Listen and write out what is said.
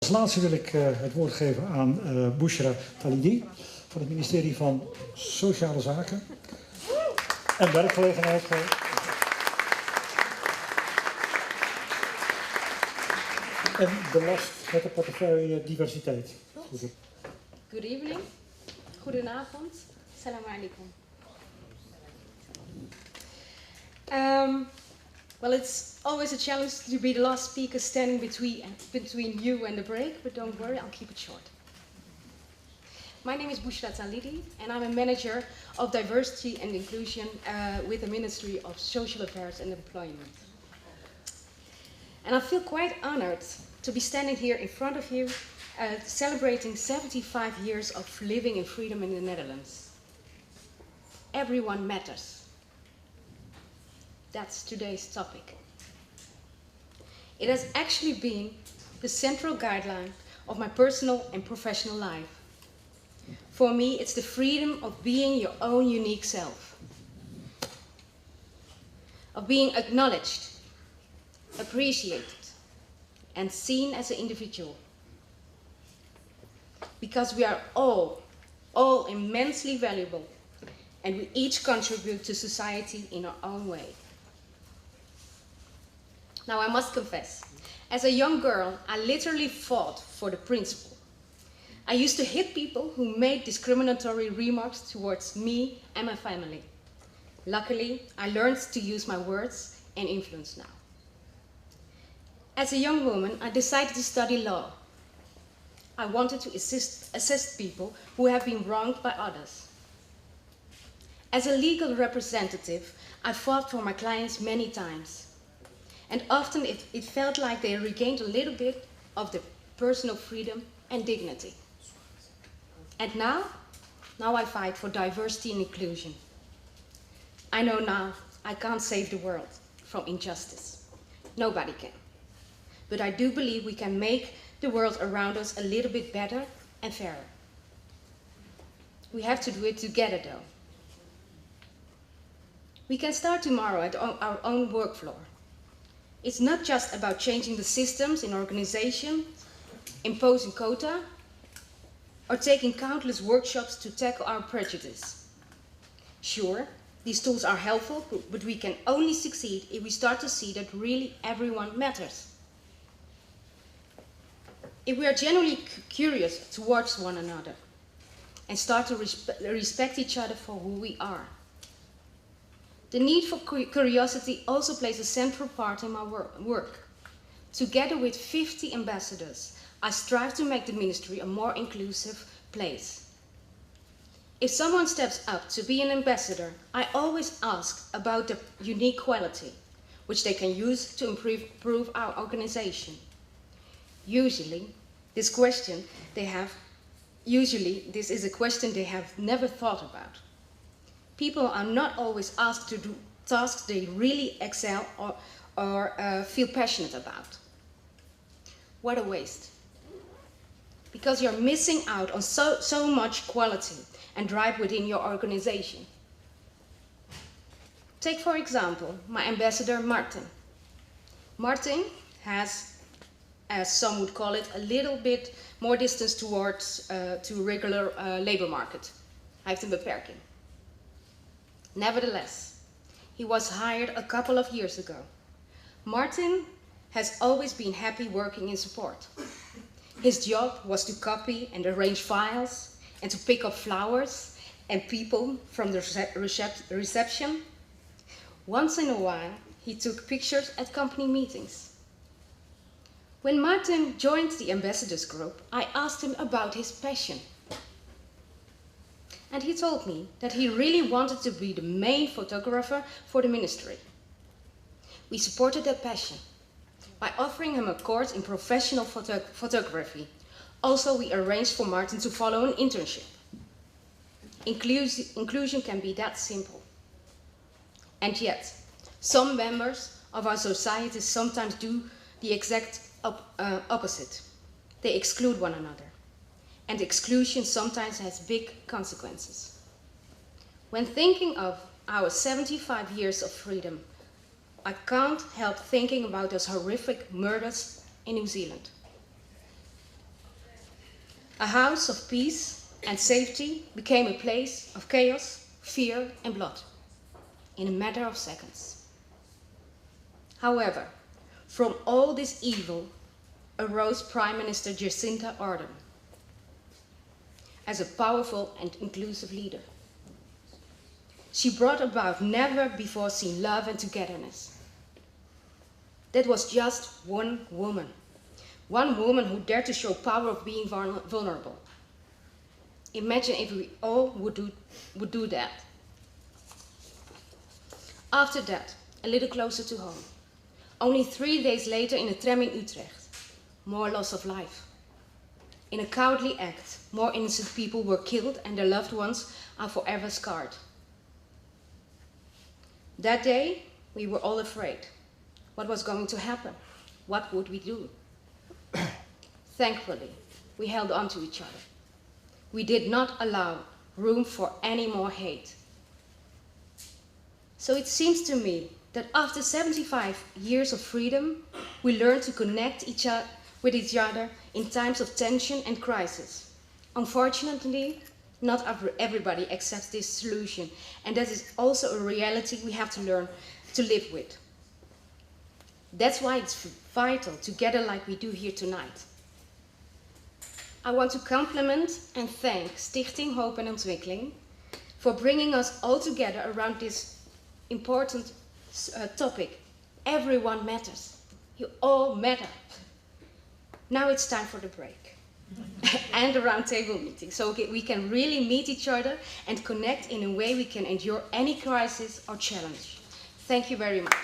Als laatste wil ik het woord geven aan Bouchra Talidi van het ministerie van Sociale Zaken en Werkgelegenheid. En belast met de portefeuille Diversiteit. Good evening. Goedenavond. Assalamu alaikum. Well, it's always a challenge to be the last speaker standing between you and the break, but don't worry, I'll keep it short. My name is Bouchra Talidi, and I'm a manager of diversity and inclusion with the Ministry of Social Affairs and Employment. And I feel quite honored to be standing here in front of you, celebrating 75 years of living in freedom in the Netherlands. Everyone matters. That's today's topic. It has actually been the central guideline of my personal and professional life. For me, it's the freedom of being your own unique self, of being acknowledged, appreciated, and seen as an individual. Because we are all immensely valuable, and we each contribute to society in our own way. Now, I must confess, as a young girl, I literally fought for the principle. I used to hit people who made discriminatory remarks towards me and my family. Luckily, I learned to use my words and influence now. As a young woman, I decided to study law. I wanted to assist people who have been wronged by others. As a legal representative, I fought for my clients many times. And often it felt like they regained a little bit of the personal freedom and dignity. And now I fight for diversity and inclusion. I know now I can't save the world from injustice. Nobody can. But I do believe we can make the world around us a little bit better and fairer. We have to do it together though. We can start tomorrow at our own work floor. It's not just about changing the systems in organizations, imposing quota, or taking countless workshops to tackle our prejudice. Sure, these tools are helpful, but we can only succeed if we start to see that really everyone matters. If we are genuinely curious towards one another and start to respect each other for who we are. The need for curiosity also plays a central part in my work. Together with 50 ambassadors, I strive to make the ministry a more inclusive place. If someone steps up to be an ambassador, I always ask about the unique quality, which they can use to improve our organization. Usually, this is a question they have never thought about. People are not always asked to do tasks they really excel or feel passionate about. What a waste. Because you're missing out on so much quality and drive within your organization. Take for example, my ambassador Martin. Martin has, as some would call it, a little bit more distance towards to regular labor market. Hij heeft een beperking. Nevertheless, he was hired a couple of years ago. Martin has always been happy working in support. His job was to copy and arrange files and to pick up flowers and people from the reception. Once in a while, he took pictures at company meetings. When Martin joined the ambassadors group, I asked him about his passion. And he told me that he really wanted to be the main photographer for the ministry. We supported that passion by offering him a course in professional photography. Also, we arranged for Martin to follow an internship. Inclusion can be that simple. And yet, some members of our society sometimes do the exact opposite. They exclude one another. And exclusion sometimes has big consequences. When thinking of our 75 years of freedom, I can't help thinking about those horrific murders in New Zealand. A house of peace and safety became a place of chaos, fear and blood in a matter of seconds. However, from all this evil arose Prime Minister Jacinda Ardern as a powerful and inclusive leader. She brought about never before seen love and togetherness. That was just one woman who dared to show power of being vulnerable. Imagine if we all would do that. After that, a little closer to home, only 3 days later in a tram in Utrecht, more loss of life. In a cowardly act, more innocent people were killed and their loved ones are forever scarred. That day, we were all afraid. What was going to happen? What would we do? Thankfully, we held on to each other. We did not allow room for any more hate. So it seems to me that after 75 years of freedom, we learned to connect with each other in times of tension and crisis. Unfortunately, not everybody accepts this solution, and that is also a reality we have to learn to live with. That's why it's vital to gather like we do here tonight. I want to compliment and thank Stichting Hope and Ontwikkeling for bringing us all together around this important topic. Everyone matters. You all matter. Now it's time for the break and a roundtable meeting, so we can really meet each other and connect in a way we can endure any crisis or challenge. Thank you very much.